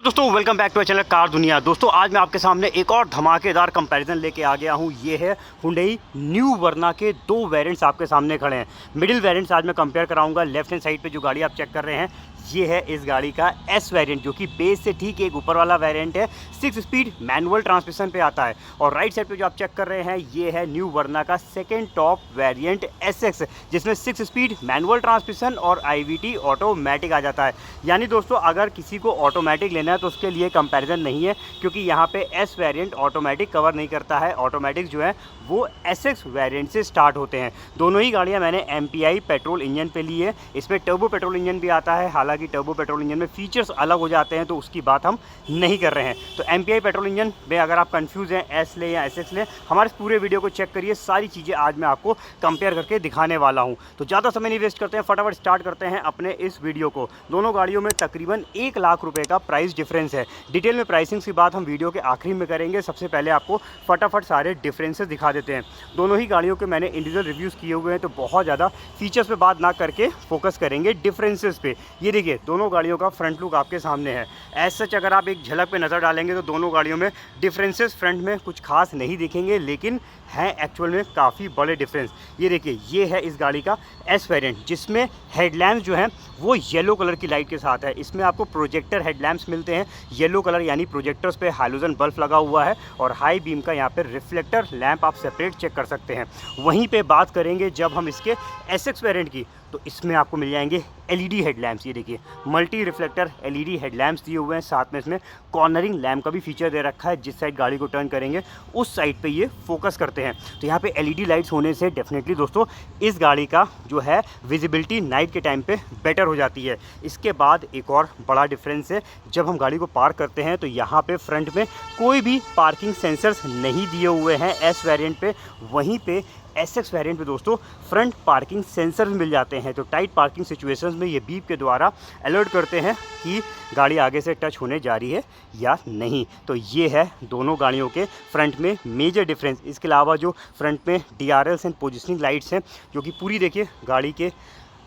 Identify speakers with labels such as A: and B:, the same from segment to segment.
A: दोस्तों welcome back to channel car दुनिया। दोस्तों आज मैं आपके सामने एक और धमाकेदार कंपैरिजन लेके आ गया हूँ। ये है हुंडई न्यू वर्ना के दो वेरिएंट्स आपके सामने खड़े हैं। मिडिल वेरिएंट्स आज मैं कंपेयर कराऊंगा। लेफ्ट हैंड साइड पे जो गाड़ी आप चेक कर रहे हैं ये है इस गाड़ी का एस वेरिएंट, जो कि बेस से ठीक एक ऊपर वाला वेरिएंट है। 6 स्पीड मैनुअल ट्रांसमिशन पे आता है। और राइट साइड पे जो आप चेक कर रहे हैं ये है न्यू वर्ना का सेकेंड टॉप वेरिएंट एसएक्स, जिसमें 6 स्पीड मैनुअल ट्रांसमिशन और आईवीटी ऑटोमेटिक आ जाता है। यानी दोस्तों अगर किसी को ऑटोमेटिक लेना है तो उसके लिए कंपैरिजन नहीं है, क्योंकि यहाँ पे एस वेरिएंट ऑटोमेटिक कवर नहीं करता है। ऑटोमेटिक जो है वो एसएक्स वेरिएंट से स्टार्ट होते हैं। दोनों ही गाड़ियाँ मैंने एमपीआई पेट्रोल इंजन पे ली है। इसमें टर्बो पेट्रोल इंजन भी आता है, हालांकि टर्बो पेट्रोल इंजन में फीचर्स अलग हो जाते हैं तो उसकी बात हम नहीं कर रहे हैं। तो एमपीआई पेट्रोल इंजन में अगर आप कंफ्यूज हैं एस ले या एसएक्स ले, हमारे पूरे वीडियो को चेक करिए। सारी चीज़ें आज मैं आपको कंपेयर करके दिखाने वाला हूँ। तो ज़्यादा समय नहीं वेस्ट करते हैं, फटाफट स्टार्ट करते हैं अपने इस वीडियो को। दोनों गाड़ियों में तकरीबन 1 लाख रुपए का प्राइस डिफरेंस है। डिटेल में प्राइसिंग की बात हम वीडियो के आखिरी में करेंगे। सबसे पहले आपको फटाफट सारे डिफरेंसेस दिखा देते हैं। दोनों ही गाड़ियों के मैंने इंडिविजुअल रिव्यूज़ किए हुए हैं, तो बहुत ज़्यादा फीचर्स पे बात ना करके फोकस करेंगे डिफरेंसेस पे। ये देखिए दोनों गाड़ियों का फ्रंट लुक आपके सामने है। एज सच अगर आप एक झलक पे नज़र डालेंगे तो दोनों गाड़ियों में डिफरेंसेस फ्रंट में कुछ खास नहीं दिखेंगे, लेकिन हैं एक्चुअल में काफ़ी बड़े डिफरेंस। ये देखिए ये है इस गाड़ी का एस वेरिएंट, जिसमें हेडलैम्प्स जो हैं वो येलो कलर की लाइट के साथ है। इसमें आपको प्रोजेक्टर हेडलैम्प्स मिलते हैं येलो कलर, यानी प्रोजेक्टर्स पे हाइलोजन बल्ब लगा हुआ है और हाई बीम का यहाँ पे रिफ्लेक्टर लैंप आप सेपरेट चेक कर सकते हैं। वहीं पे बात करेंगे जब हम इसके एसएक्स वेरिएंट की, तो इसमें आपको मिल जाएंगे एलईडी हेडलैम्प्स। ये देखिए मल्टी रिफ्लेक्टर एलईडी हेडलैम्प्स दिए हुए हैं, साथ में इसमें कॉर्नरिंग लैम्प का भी फीचर दे रखा है। जिस साइड गाड़ी को टर्न करेंगे उस साइड पे ये फोकस करते हैं। तो यहाँ पे एलईडी लाइट्स होने से डेफिनेटली दोस्तों इस गाड़ी का जो है विजिबिलिटी नाइट के टाइम पे बेटर हो जाती है। इसके बाद एक और बड़ा डिफरेंस है, जब हम गाड़ी को पार्क करते हैं तो यहाँ पे फ्रंट में कोई भी पार्किंग सेंसर्स नहीं दिए हुए हैं एस वेरिएंट पे। वहीं पे एसएक्स वेरिएंट पे दोस्तों फ्रंट पार्किंग सेंसर मिल जाते हैं। तो टाइट पार्किंग सिचुएशंस में ये बीप के द्वारा अलर्ट करते हैं कि गाड़ी आगे से टच होने जा रही है या नहीं। तो ये है दोनों गाड़ियों के फ्रंट में मेजर डिफरेंस। इसके अलावा जो फ्रंट में डीआरएल्स एंड पोजिशनिंग लाइट्स हैं, जो कि पूरी देखिए गाड़ी के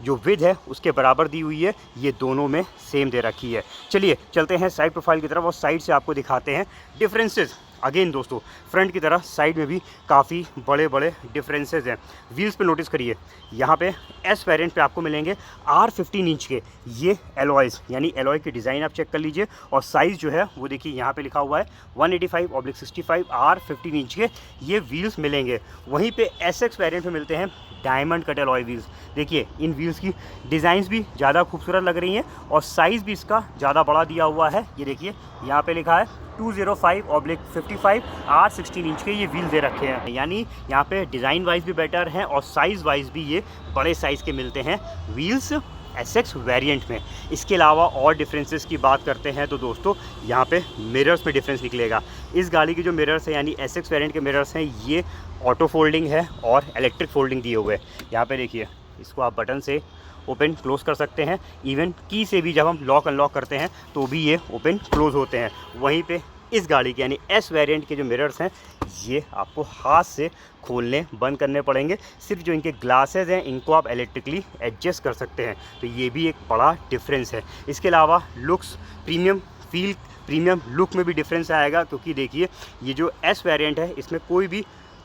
A: जो विड्थ है उसके बराबर दी हुई है, ये दोनों में सेम दे रखी है। चलिए चलते हैं साइड प्रोफाइल की तरफ और साइड से आपको दिखाते हैं डिफरेंसेस। अगेन दोस्तों फ्रंट की तरह साइड में भी काफ़ी बड़े बड़े डिफरेंसेस हैं। व्हील्स पे नोटिस करिए, यहाँ पे एस वेरिएंट पे आपको मिलेंगे R15 इंच के ये एलॉयज़, यानी एलॉय की डिज़ाइन आप चेक कर लीजिए। और साइज़ जो है वो देखिए यहाँ पे लिखा हुआ है 185/65 R15 इंच के ये व्हील्स मिलेंगे। वहीं पे एसएक्स वेरिएंट में मिलते हैं डायमंड कट एलॉय व्हील्स। देखिए इन व्हील्स की डिज़ाइंस भी ज़्यादा खूबसूरत लग रही हैं और साइज़ भी इसका ज़्यादा बड़ा दिया हुआ है। ये देखिए यहाँ पे लिखा है 205/55 R16 इंच के ये व्हील दे रखे हैं, यानी यहाँ पे डिज़ाइन वाइज भी बेटर हैं और साइज़ वाइज भी ये बड़े साइज़ के मिलते हैं व्हील्स एसएक्स वेरिएंट में। इसके अलावा और डिफरेंसेस की बात करते हैं तो दोस्तों यहाँ पे मिरर्स में डिफरेंस निकलेगा। इस गाड़ी की जो मिरर्स है यानी एसएक्स वेरिएंट के मिरर्स हैं, ये ऑटो फोल्डिंग है और इलेक्ट्रिक फोल्डिंग दिए हुए हैं। यहाँ पे देखिए इसको आप बटन से ओपन क्लोज़ कर सकते हैं, इवन की से भी जब हम लॉक अनलॉक करते हैं तो भी ये ओपन क्लोज़ होते हैं। वहीं पे इस गाड़ी के यानी एस वेरिएंट के जो मिरर्स हैं ये आपको हाथ से खोलने बंद करने पड़ेंगे। सिर्फ जो इनके ग्लासेस हैं इनको आप इलेक्ट्रिकली एडजस्ट कर सकते हैं। तो ये भी एक बड़ा डिफरेंस है। इसके अलावा looks premium feel, premium look में भी डिफरेंस आएगा, क्योंकि देखिए ये जो एस वेरिएंट है इसमें कोई भी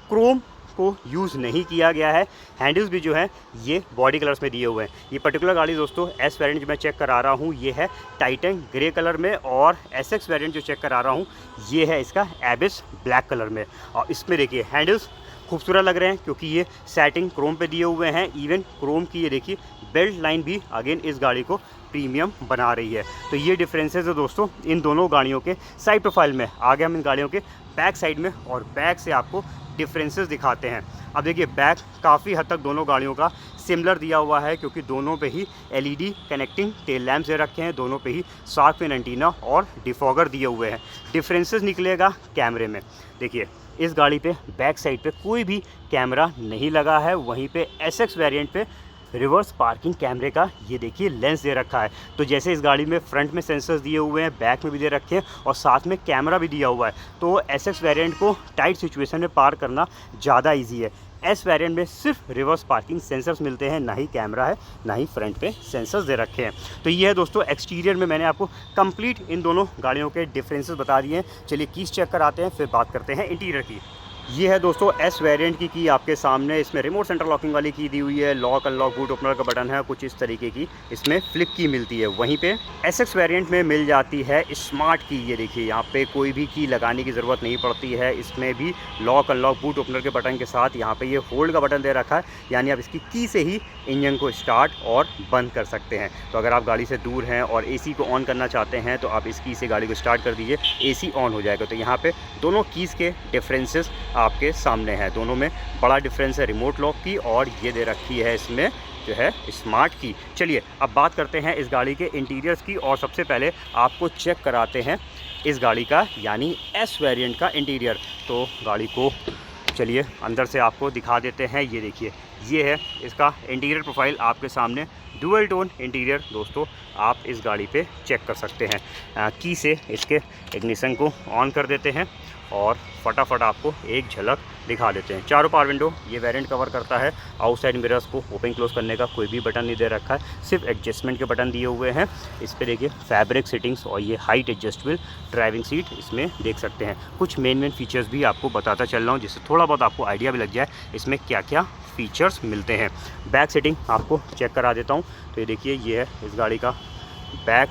A: क्रोम को यूज़ नहीं किया गया है। हैंडल्स भी जो है ये बॉडी कलर्स में दिए हुए हैं। ये पर्टिकुलर गाड़ी दोस्तों एस वेरिएंट जो मैं चेक करा रहा हूँ ये है टाइटन ग्रे कलर में, और एसएक्स वेरिएंट जो चेक करा रहा हूँ ये है इसका एबिस ब्लैक कलर में। और इसमें देखिए हैंडल्स खूबसूरत लग रहे हैं क्योंकि ये सेटिंग क्रोम पे दिए हुए हैं। इवन क्रोम की ये देखिए बेल्ट लाइन भी अगेन इस गाड़ी को प्रीमियम बना रही है। तो ये डिफरेंसेस है दोस्तों इन दोनों गाड़ियों के साइड प्रोफाइल में। आगे हम इन गाड़ियों के बैक साइड में और बैक से आपको डिफरेंसेस दिखाते हैं। अब देखिए बैक काफ़ी हद तक दोनों गाड़ियों का सिमिलर दिया हुआ है, क्योंकि दोनों पे ही एलईडी कनेक्टिंग टेल लैम्प्स दे रखे हैं, दोनों पे ही शार्क फिन एंटीना और डिफॉगर दिए हुए हैं। डिफरेंसेस निकलेगा कैमरे में। देखिए इस गाड़ी पे बैक साइड पे कोई भी कैमरा नहीं लगा है। वहीं पे एसएक्स वेरिएंट पे रिवर्स पार्किंग कैमरे का ये देखिए लेंस दे रखा है। तो जैसे इस गाड़ी में फ्रंट में सेंसर्स दिए हुए हैं, बैक में भी दे रखे हैं और साथ में कैमरा भी दिया हुआ है, तो एसएक्स वेरिएंट को टाइट सिचुएशन में पार करना ज़्यादा इजी है। एस वेरिएंट में सिर्फ रिवर्स पार्किंग सेंसर्स मिलते हैं, ना ही कैमरा है, ना ही फ्रंट पे सेंसर्स दे रखे हैं। तो ये है दोस्तों एक्सटीरियर में मैंने आपको कंप्लीट इन दोनों गाड़ियों के डिफरेंसेस बता दिए हैं। चलिए कीज चेक कराते हैं, फिर बात करते हैं इंटीरियर की। ये है दोस्तों एस वेरिएंट की आपके सामने। इसमें रिमोट सेंटर लॉकिंग वाली की दी हुई है, लॉक अनलॉक बूट ओपनर का बटन है, कुछ इस तरीके की इसमें फ्लिप की मिलती है। वहीं पे एस एक्स वेरिएंट में मिल जाती है स्मार्ट की। ये देखिए यहाँ पे कोई भी की लगाने की ज़रूरत नहीं पड़ती है। इसमें भी लॉक अनलॉक बूट ओपनर के बटन के साथ यहाँ पे ये होल्ड का बटन दे रखा है, यानी आप इसकी की से ही इंजन को स्टार्ट और बंद कर सकते हैं। तो अगर आप गाड़ी से दूर हैं और एसी को ऑन करना चाहते हैं तो आप इस की से गाड़ी को स्टार्ट कर दीजिए, एसी ऑन हो जाएगा। तो यहाँ पे दोनों कीज़ के डिफरेंसेस आपके सामने है। दोनों में बड़ा डिफरेंस है रिमोट लॉक की, और ये दे रखी है इसमें जो है स्मार्ट की। चलिए अब बात करते हैं इस गाड़ी के इंटीरियर्स की, और सबसे पहले आपको चेक कराते हैं इस गाड़ी का यानी एस वेरिएंट का इंटीरियर। तो गाड़ी को चलिए अंदर से आपको दिखा देते हैं। ये देखिए ये है इसका इंटीरियर प्रोफाइल आपके सामने। डुअल टोन इंटीरियर दोस्तों आप इस गाड़ी पे चेक कर सकते हैं। की से इसके इग्निशन को ऑन कर देते हैं और फटाफट आपको एक झलक दिखा देते हैं। चारों पावर विंडो ये वेरिएंट कवर करता है। आउटसाइड मिरर्स को ओपन क्लोज करने का कोई भी बटन नहीं दे रखा है, सिर्फ एडजस्टमेंट के बटन दिए हुए हैं। इस पे देखिए फैब्रिक सेटिंग्स और ये हाइट एडजस्टेबल ड्राइविंग सीट इसमें देख सकते हैं। कुछ मेन फीचर्स भी आपको बताता चल रहा हूँ, जिससे थोड़ा बहुत आपको आइडिया भी लग जाए इसमें क्या क्या फीचर्स मिलते हैं। बैक सेटिंग आपको चेक करा देता हूँ। तो ये देखिए ये है इस गाड़ी का बैक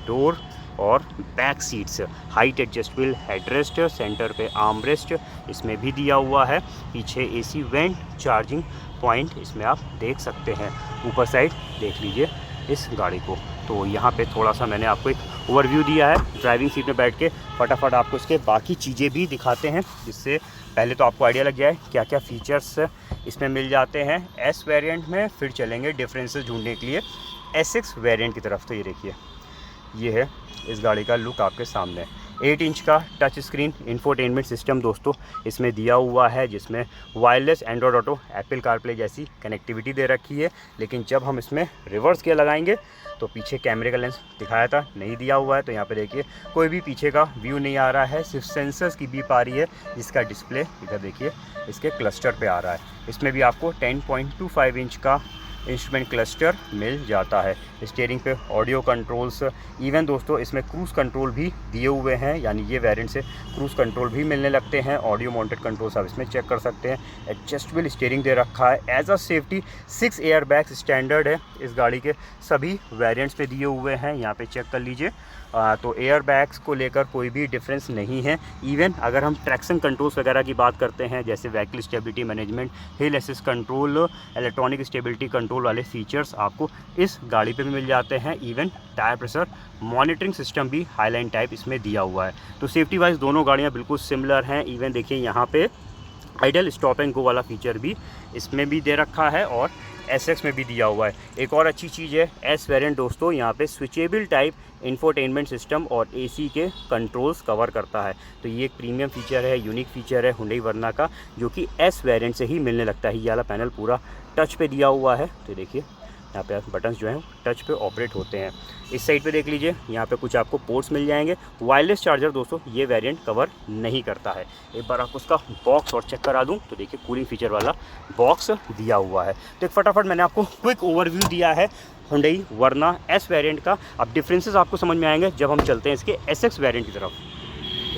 A: डोर और back seats, height adjustable headrest, centre पे आर्मरेस्ट इसमें भी दिया हुआ है। पीछे एसी वेंट, चार्जिंग पॉइंट इसमें आप देख सकते हैं। ऊपर साइड देख लीजिए इस गाड़ी को। तो यहाँ पे थोड़ा सा मैंने आपको एक ओवरव्यू दिया है। ड्राइविंग सीट में बैठ के फटाफट आपको इसके बाकी चीज़ें भी दिखाते हैं, जिससे पहले तो आपको आइडिया लग जाए क्या क्या फ़ीचर्स इसमें मिल जाते हैं एस वेरिएंट में। फिर चलेंगे डिफरेंसेस ढूंढने के लिए एस एक्स वेरिएंट की तरफ। तो ये देखिए ये है इस गाड़ी का लुक आपके सामने। 8 इंच का टच स्क्रीन इंफोटेनमेंट सिस्टम दोस्तों इसमें दिया हुआ है, जिसमें wireless Android auto, Apple CarPlay जैसी कनेक्टिविटी दे रखी है। लेकिन जब हम इसमें रिवर्स गियर लगाएंगे तो पीछे कैमरे का लेंस दिखाया था, नहीं दिया हुआ है। तो यहाँ पे देखिए कोई भी पीछे का व्यू नहीं आ रहा है, सिर्फ सेंसर्स की बीप आ रही है, जिसका डिस्प्ले इधर देखिए इसके क्लस्टर पे आ रहा है। इसमें भी आपको 10.25 इंच का इंस्ट्रूमेंट क्लस्टर मिल जाता है। स्टीयरिंग पे ऑडियो कंट्रोल्स, इवन दोस्तों इसमें क्रूज़ कंट्रोल भी दिए हुए हैं, यानी ये वेरिएंट से क्रूज़ कंट्रोल भी मिलने लगते हैं। ऑडियो माउंटेड कंट्रोल्स आप इसमें चेक कर सकते हैं। एडजस्टेबल स्टीयरिंग दे रखा है। As a safety 6 air bags standard है इस गाड़ी के, सभी वेरिएंट्स पे दिए हुए हैं। यहाँ पे चेक कर लीजिए। तो एयर बैग्स को लेकर कोई भी डिफरेंस नहीं है। इवन अगर हम ट्रैक्शन कंट्रोल्स वगैरह की बात करते हैं, जैसे व्हीकल स्टेबिलिटी मैनेजमेंट, हिल assist control, electronic stability control वाले फीचर्स आपको इस गाड़ी पे भी मिल जाते हैं। Even tyre pressure monitoring system भी हाईलाइन टाइप इसमें दिया हुआ है। तो सेफ्टी वाइज दोनों गाड़ियाँ बिल्कुल सिमिलर हैं। इवन देखिए यहाँ पे आइडल स्टॉप एंड गो वाला फीचर भी इसमें भी दे रखा है और एसएक्स में भी दिया हुआ है। एक और अच्छी चीज़ है एस वेरिएंट दोस्तों, यहाँ पे स्विचेबल टाइप इंफोटेनमेंट सिस्टम और एसी के कंट्रोल्स कवर करता है। तो ये एक प्रीमियम फीचर है, यूनिक फीचर है हुंडई वर्ना का, जो कि एस वेरिएंट से ही मिलने लगता है। ये वाला पैनल पूरा टच पे दिया हुआ है। तो देखिए यहाँ पे बटन्स जो हैं टच पे ऑपरेट होते हैं। इस साइड पे देख लीजिए, यहाँ पे कुछ आपको पोर्ट्स मिल जाएंगे। वायरलेस चार्जर दोस्तों ये वेरिएंट कवर नहीं करता है। एक बार आपको उसका बॉक्स और चेक करा दूँ तो देखिए कूलिंग फीचर वाला बॉक्स दिया हुआ है। तो एक फटाफट मैंने आपको क्विक ओवरव्यू दिया है हुंडई वर्ना एस वेरिएंट का। अब डिफरेंसेस आपको समझ में आएंगे जब हम चलते हैं इसके एसएक्स वेरिएंट की तरफ।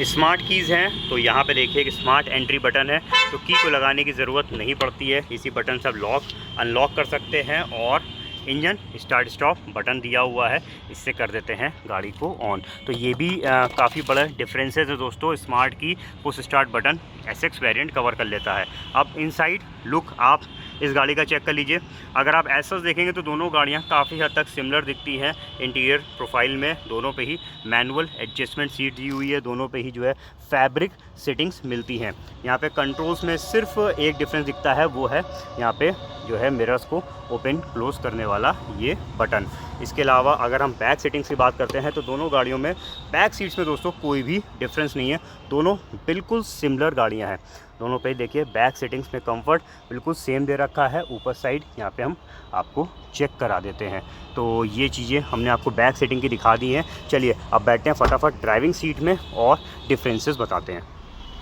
A: स्मार्ट कीज़ हैं, तो यहाँ पे देखिए एक स्मार्ट एंट्री बटन है, तो की को लगाने की ज़रूरत नहीं पड़ती है। इसी बटन से आप लॉक अनलॉक कर सकते हैं। और इंजन स्टार्ट स्टॉप बटन दिया हुआ है, इससे कर देते हैं गाड़ी को ऑन। तो ये भी काफ़ी बड़ा डिफरेंसेस है दोस्तों। स्मार्ट की push start button SX variant cover कर लेता है। अब इनसाइड लुक आप इस गाड़ी का चेक कर लीजिए। अगर आप ऐसा देखेंगे तो दोनों गाड़ियां काफ़ी हद तक सिमिलर दिखती हैं। इंटीरियर प्रोफाइल में दोनों पे ही मैनुअल एडजस्टमेंट सीट दी हुई है, दोनों पे ही जो है फैब्रिक सेटिंग्स मिलती हैं। यहाँ पे कंट्रोल्स में सिर्फ एक डिफरेंस दिखता है, वो है यहाँ पे जो है मिरर्स को ओपन क्लोज करने वाला ये बटन। इसके अलावा अगर हम बैक सेटिंग्स की बात करते हैं तो दोनों गाड़ियों में बैक सीट्स में दोस्तों कोई भी डिफरेंस नहीं है, दोनों बिल्कुल सिमिलर गाड़ियां हैं। दोनों पे देखिए बैक सेटिंग्स में कंफर्ट बिल्कुल सेम दे रखा है। ऊपर साइड यहाँ पे हम आपको चेक करा देते हैं। तो ये चीज़ें हमने आपको बैक सेटिंग की दिखा दी हैं। चलिए अब बैठते हैं फटाफट ड्राइविंग सीट में और डिफरेंसेस बताते हैं।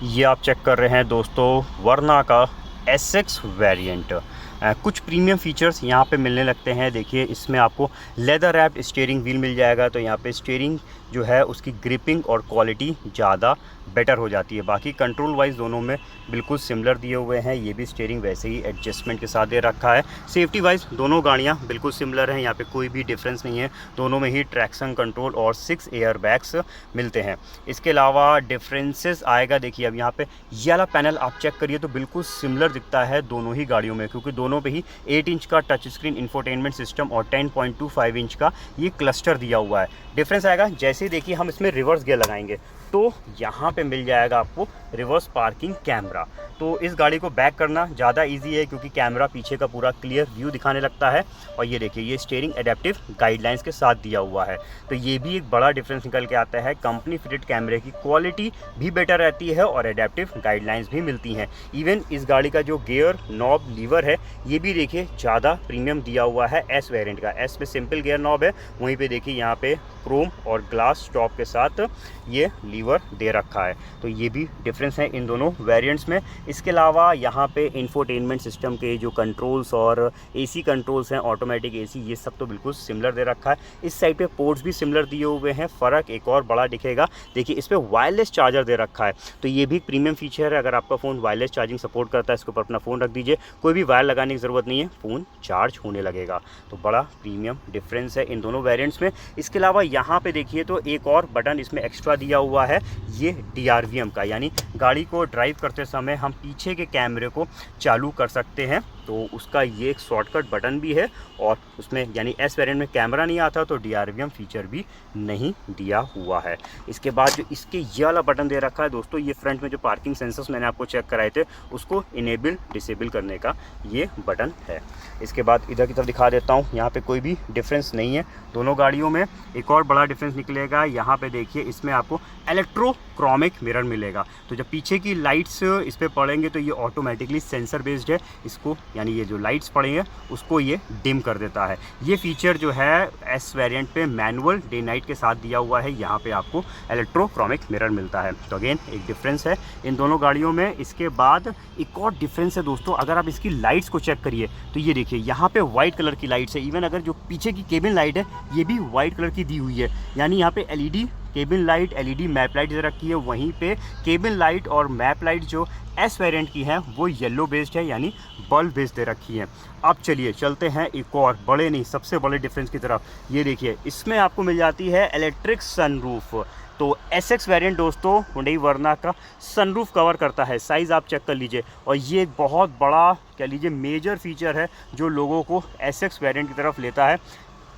A: ये आप चेक कर रहे हैं दोस्तों वर्ना का SX वेरिएंट। कुछ प्रीमियम फीचर्स यहाँ पे मिलने लगते हैं। देखिए इसमें आपको लेदर रैप्ड स्टीयरिंग व्हील मिल जाएगा, तो यहाँ पे स्टीयरिंग जो है उसकी ग्रिपिंग और क्वालिटी ज़्यादा बेटर हो जाती है। बाकी कंट्रोल वाइज दोनों में बिल्कुल सिमिलर दिए हुए हैं। ये भी स्टीयरिंग वैसे ही एडजस्टमेंट के साथ दे रखा है। सेफ्टी वाइज दोनों गाड़ियाँ बिल्कुल सिमिलर हैं, यहाँ पे कोई भी डिफरेंस नहीं है। दोनों में ही ट्रैक्शन कंट्रोल और 6 एयर बैग्स मिलते हैं। इसके अलावा डिफरेंसेस आएगा, देखिए अब यहाँ पे ये वाला पैनल आप चेक करिए तो बिल्कुल सिमिलर दिखता है दोनों ही गाड़ियों में, क्योंकि दोनों पे ही 8 इंच का टच स्क्रीन इंफोटेनमेंट सिस्टम और 10.25 इंच का ये क्लस्टर दिया हुआ है। डिफरेंस आएगा जैसे ही देखिए हम इसमें रिवर्स गियर लगाएंगे तो यहाँ पे मिल जाएगा आपको रिवर्स पार्किंग कैमरा। तो इस गाड़ी को बैक करना ज़्यादा इजी है, क्योंकि कैमरा पीछे का पूरा क्लियर व्यू दिखाने लगता है। और ये देखिए ये स्टीयरिंग एडेप्टिव गाइडलाइंस के साथ दिया हुआ है, तो ये भी एक बड़ा डिफरेंस निकल के आता है। कंपनी फिटेड कैमरे की क्वालिटी भी बेटर रहती है और एडेप्टिव गाइडलाइंस भी मिलती हैं। इवन इस गाड़ी का जो गियर नॉब लीवर है ये भी देखिए ज़्यादा प्रीमियम दिया हुआ है एस वेरिएंट का। एस पे सिंपल गियर नॉब है, वहीं पे देखिए यहाँ पे क्रोम और ग्लास टॉप के साथ ये लीवर दे रखा है। तो ये भी डिफरेंस है इन दोनों वेरिएंट्स में। इसके अलावा यहाँ पे इंफोटेनमेंट सिस्टम के जो कंट्रोल्स और एसी कंट्रोल्स हैं, ऑटोमेटिक एसी, ये सब तो बिल्कुल सिमिलर दे रखा है। इस साइड पे पोर्ट्स भी सिमिलर दिए हुए हैं। फ़र्क एक और बड़ा दिखेगा, देखिए इस पर वायरलेस चार्जर दे रखा है, तो ये भी प्रीमियम फीचर है। अगर आपका फ़ोन वायरलेस चार्जिंग सपोर्ट करता है, इसके ऊपर अपना फ़ोन रख दीजिए, कोई भी वायर लगाने की ज़रूरत नहीं है, फ़ोन चार्ज होने लगेगा। तो बड़ा प्रीमियम डिफरेंस है इन दोनों वेरिएंट्स में। इसके अलावा यहाँ पे देखिए तो एक और बटन इसमें एक्स्ट्रा दिया हुआ है, ये DRVM का, यानी गाड़ी को ड्राइव करते समय हम पीछे के कैमरे को चालू कर सकते हैं। तो उसका ये एक शॉर्टकट बटन भी है, और उसमें यानी एस वेरिएंट में कैमरा नहीं आता तो DRVM फीचर भी नहीं दिया हुआ है। इसके बाद जो इसके ये वाला बटन दे रखा है दोस्तों, ये फ्रंट में जो पार्किंग सेंसर्स मैंने आपको चेक कराए थे उसको इनेबल डिसेबल करने का ये बटन है। इसके बाद इधर की तरफ दिखा देता हूँ, यहाँ पे कोई भी डिफरेंस नहीं है दोनों गाड़ियों में। एक और बड़ा डिफरेंस निकलेगा, यहाँ पे देखिए इसमें आपको इलेक्ट्रोक्रोमिक मिरर मिलेगा। तो जब पीछे की लाइट्स इस पर पड़ेंगे तो ये ऑटोमेटिकली सेंसर बेस्ड है, इसको यानी ये जो लाइट्स पड़ेंगे उसको ये डिम कर देता है। ये फीचर जो है एस वेरिएंट पे मैनुअल डे नाइट के साथ दिया हुआ है, यहाँ पे आपको इलेक्ट्रोक्रोमिक मिरर मिलता है। तो अगेन एक डिफरेंस है इन दोनों गाड़ियों में। इसके बाद एक और डिफरेंस है दोस्तों, अगर आप इसकी लाइट्स को चेक करिए तो ये देखिए यहाँ पे वाइट कलर की लाइट्स है। इवन अगर जो पीछे की केबिन लाइट है ये भी वाइट कलर की दी हुई है, यानी यहाँ पे LED cabin light, LED map light दे रखी है। वहीं पे केबिन लाइट और मैप लाइट जो एस वेरिएंट की हैं वो येलो बेस्ड है, यानी बल्ब बेस्ड दे रखी है। अब चलिए चलते हैं एक और बड़े नहीं सबसे बड़े डिफरेंस की तरफ। ये देखिए इसमें आपको मिल जाती है इलेक्ट्रिक सनरूफ। तो SX वेरिएंट दोस्तों हुंडई वर्ना का सनरूफ कवर करता है, साइज़ आप चेक कर लीजिए। और ये एक बहुत बड़ा कह लीजिए मेजर फीचर है जो लोगों को SX वेरिएंट की तरफ लेता है।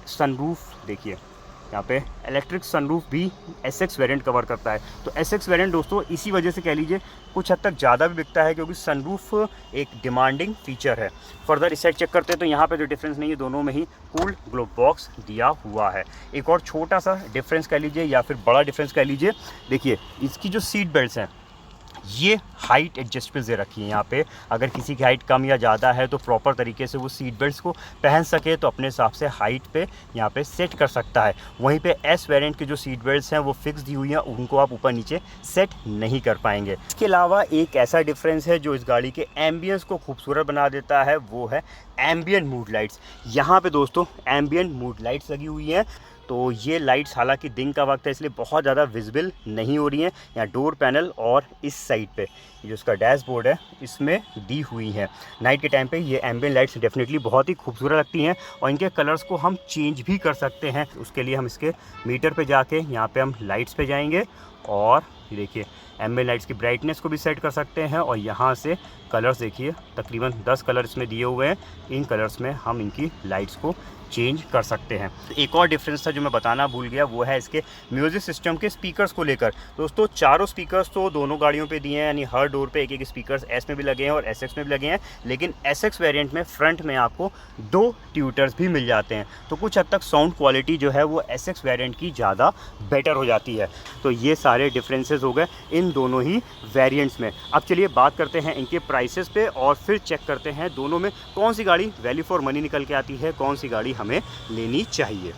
A: सनरूफ देखिए यहाँ पे इलेक्ट्रिक सनरूफ भी SX वेरिएंट कवर करता है। तो SX वेरिएंट दोस्तों इसी वजह से कह लीजिए कुछ हद तक ज़्यादा भी बिकता है, क्योंकि सनरूफ एक डिमांडिंग फीचर है। फर्दर इस साइड चेक करते हैं तो यहाँ पे जो डिफरेंस नहीं है, दोनों में ही कूल्ड ग्लोब बॉक्स दिया हुआ है। एक और छोटा सा डिफरेंस कह लीजिए या फिर बड़ा डिफरेंस कह लीजिए, देखिए इसकी जो सीट बेल्ट्स हैं ये हाइट एडजस्टेबल दे रखी है। यहाँ पे अगर किसी की हाइट कम या ज़्यादा है तो प्रॉपर तरीके से वो सीट बेल्ट्स को पहन सके तो अपने हिसाब से हाइट पे यहाँ पे सेट कर सकता है। वहीं पे एस वेरिएंट की जो सीट बेल्ट्स हैं वो फिक्स दी हुई हैं, उनको आप ऊपर नीचे सेट नहीं कर पाएंगे। इसके अलावा एक ऐसा डिफरेंस है जो इस गाड़ी के एम्बियंस को खूबसूरत बना देता है, वो है एम्बियंट मूड लाइट्स। यहाँ पे दोस्तों एम्बियंट मूड लाइट्स लगी हुई हैं। तो ये लाइट्स हालांकि दिन का वक्त है इसलिए बहुत ज़्यादा विजिबल नहीं हो रही हैं। यहाँ डोर पैनल और इस साइड पे जो इसका डैशबोर्ड है इसमें दी हुई है। नाइट के टाइम पे ये एम्बियंट लाइट्स डेफिनेटली बहुत ही खूबसूरत लगती हैं और इनके कलर्स को हम चेंज भी कर सकते हैं। उसके लिए हम इसके मीटर पे जाके यहाँ पे हम लाइट्स पे जाएंगे और देखिए एम्बियंट लाइट्स की ब्राइटनेस को भी सेट कर सकते हैं। और यहाँ से कलर्स देखिए तकरीबन 10 कलर इसमें दिए हुए हैं, इन कलर्स में हम इनकी लाइट्स को चेंज कर सकते हैं। एक और डिफरेंस था जो मैं बताना भूल गया, वो है इसके म्यूज़िक सिस्टम के स्पीकर्स को लेकर। दोस्तों चारों स्पीकर्स तो दोनों गाड़ियों पे दिए हैं, यानी हर डोर पे एक एक स्पीकर्स एस में भी लगे हैं और SX में भी लगे हैं। लेकिन SX वेरिएंट में फ्रंट में आपको 2 ट्यूटर्स भी मिल जाते हैं, तो कुछ हद तक साउंड क्वालिटी जो है वो SX वेरिएंट की ज़्यादा बेटर हो जाती है। तो ये सारे डिफरेंसेस हो गए इन दोनों ही वेरिएंट्स में। अब चलिए बात करते हैं इनके प्राइसेस पे और फिर चेक करते हैं दोनों में कौन सी गाड़ी वैल्यू फॉर मनी निकल के आती है, कौन सी गाड़ी हमें लेनी चाहिए।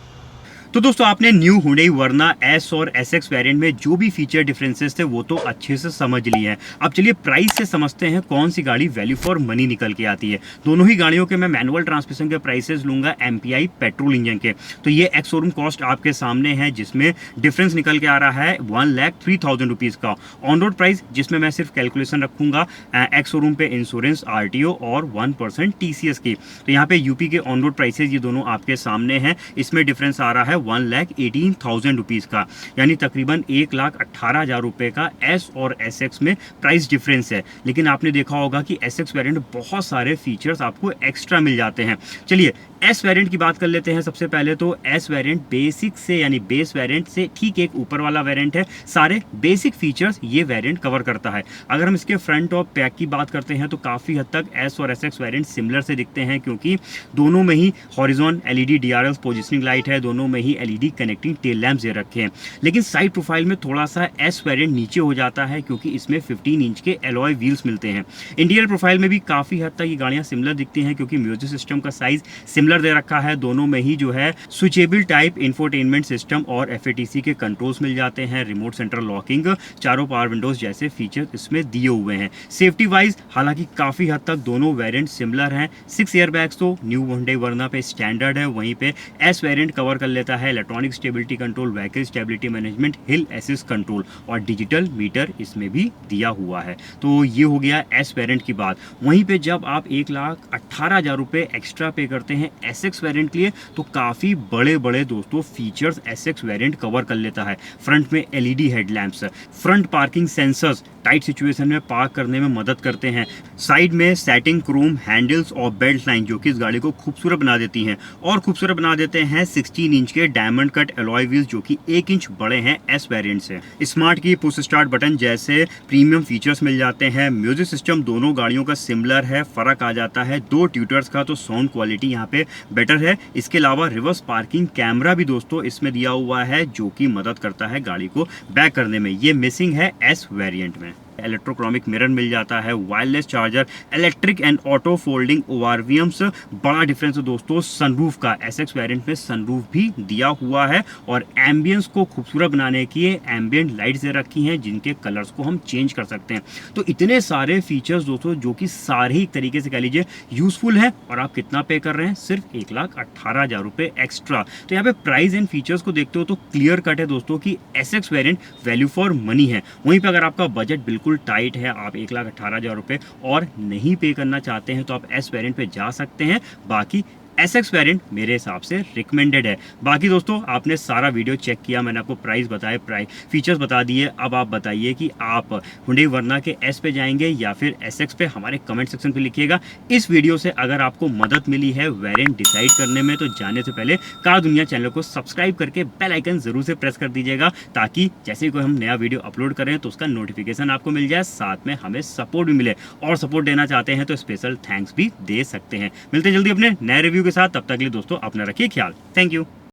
A: तो दोस्तों आपने न्यू हुंडई वर्ना एस और एस एक्स वेरियंट में जो भी फीचर डिफरेंसेस थे वो तो अच्छे से समझ लिए हैं। अब चलिए प्राइस से समझते हैं कौन सी गाड़ी वैल्यू फॉर मनी निकल के आती है। दोनों ही गाड़ियों के मैं मैनुअल ट्रांसमिशन के प्राइसेस लूंगा एमपीआई पेट्रोल इंजन के। तो ये एक्स शोरूम कॉस्ट आपके सामने है जिसमें डिफरेंस निकल के आ रहा है 1,03,000 रुपीज़ का। ऑन रोड प्राइस जिसमें मैं सिर्फ कैलकुलेशन रखूंगा एक्स शोरूम पे इंश्योरेंस आरटीओ और 1% टीसीएस की। तो यहाँ पे यूपी के ऑन रोड प्राइसेस ये दोनों आपके सामने हैं। इसमें डिफरेंस आ रहा है 1,18,000 रुपीज़ का, यानी तकरीबन 1,18,000 रुपये का एस और एस एक्स में प्राइस डिफरेंस है। लेकिन आपने देखा होगा कि एस एक्स वेरियंट बहुत सारे फीचर्स आपको एक्स्ट्रा मिल जाते हैं। चलिए एस वेरिएंट की बात कर लेते हैं। सबसे पहले तो एस वेरिएंट बेसिक से यानी बेस वेरिएंट से ठीक एक ऊपर वाला वेरिएंट है। सारे बेसिक फीचर्स ये वेरिएंट कवर करता है। अगर हम इसके फ्रंट और बैक की बात करते हैं तो काफ़ी हद तक एस और एस एक्स वेरिएंट सिमिलर से दिखते हैं, क्योंकि दोनों में ही horizon LED DRL positioning light है, दोनों में ही एलईडी कनेक्टिंग टेल लैंप्स दे रखे हैं। लेकिन साइड प्रोफाइल में थोड़ा सा एस वेरिएंट नीचे हो जाता है क्योंकि इसमें 15 इंच के एलॉय व्हील्स मिलते हैं। इंटीरियर प्रोफाइल में भी काफ़ी हद तक ये गाड़ियाँ सिमिलर दिखती हैं क्योंकि म्यूजिक सिस्टम का साइज सिमिलर दे रखा है। दोनों में ही जो है स्विचेबल टाइप इंफोटेनमेंट सिस्टम और एफएटीसी के कंट्रोल्स मिल जाते हैं। रिमोट सेंट्रल लॉकिंग, चारों पावर विंडोज जैसे फीचर्स इसमें दिए हुए हैं। सेफ्टी वाइज हालांकि काफ़ी हद तक दोनों वेरिएंट सिमिलर हैं। 6 एयरबैग्स तो न्यू हुंडई वर्ना पे स्टैंडर्ड है, वहीं पे एस वेरिएंट कवर कर लेता है electronic stability control, vehicle stability management, हिल असिस्ट कंट्रोल और डिजिटल मीटर इसमें भी दिया हुआ है। तो ये हो गया एस वेरिएंट की बात। वहीं पे जब आप 1,18,000 रुपये एक्स्ट्रा पे करते हैं एस एक्स वेरिएंट के लिए तो काफ़ी बड़े बड़े दोस्तों features S x variant cover कर लेता है। फ्रंट में LED headlamps, front parking sensors tight situation में पार्क करने में मदद करते हैं। साइड में सेटिंग क्रोम हैंडल्स और बेल्ट लाइन जो कि इस गाड़ी को खूबसूरत बना देती हैं, और खूबसूरत बना देते हैं 16 इंच के डायमंड कट एलॉय व्हील्स जो कि 1 इंच बड़े हैं एस वेरिएंट से। स्मार्ट की पुश स्टार्ट बटन जैसे प्रीमियम फीचर्स मिल जाते हैं। म्यूजिक सिस्टम दोनों गाड़ियों का सिमिलर है, फर्क आ जाता है 2 ट्यूटर्स का, तो साउंड क्वालिटी यहाँ पे बेटर है। इसके अलावा रिवर्स पार्किंग कैमरा भी दोस्तों इसमें दिया हुआ है जो कि मदद करता है गाड़ी को बैक करने में। ये मिसिंग है एस वेरिएंट में। इलेक्ट्रोक्रोमिक मिरर मिल जाता है, wireless charger, electric and auto folding ORVMs. बड़ा डिफरेंस है दोस्तों सनरूफ का। एसएक्स वेरिएंट में सनरूफ भी दिया हुआ है और एम्बियंस को खूबसूरत बनाने की एम्बियंट लाइट्स दे रखी हैं जिनके कलर्स को हम चेंज कर सकते हैं। तो इतने सारे फीचर्स दोस्तों जो कि सारे ही एक तरीके से कह लीजिए यूजफुल है। और आप कितना पे कर रहे हैं? सिर्फ 1,18,000 रुपये एक्स्ट्रा। तो यहाँ पे प्राइस एंड फीचर्स को देखते हो तो क्लियर कट है दोस्तों कि SX variant value for money है। वहीं पर अगर आपका बजट बिल्कुल टाइट है, आप 1,18,000 रुपये और नहीं पे करना चाहते हैं तो आप एस वेरिएंट पे जा सकते हैं। बाकी एसएक्स वेरिएंट मेरे हिसाब से रिकमेंडेड है। बाकी दोस्तों आपने सारा वीडियो चेक किया, मैंने आपको प्राइस बताए, फीचर्स बता दिए। अब आप बताइए कि आप हुंडई वर्ना के एस पे जाएंगे या फिर एसएक्स पे? हमारे कमेंट सेक्शन पे लिखिएगा। इस वीडियो से अगर आपको मदद मिली है वेरिएंट डिसाइड करने में तो जाने से पहले कार दुनिया चैनल को सब्सक्राइब करके बेल आइकन जरूर से प्रेस कर दीजिएगा, ताकि जैसे ही कोई हम नया वीडियो अपलोड करें तो उसका नोटिफिकेशन आपको मिल जाए, साथ में हमें सपोर्ट भी मिले। और सपोर्ट देना चाहते हैं तो स्पेशल थैंक्स भी दे सकते हैं। मिलते जल्दी अपने नए रिव्यू के साथ, तब तक के लिए दोस्तों अपना रखिए ख्याल। Thank you.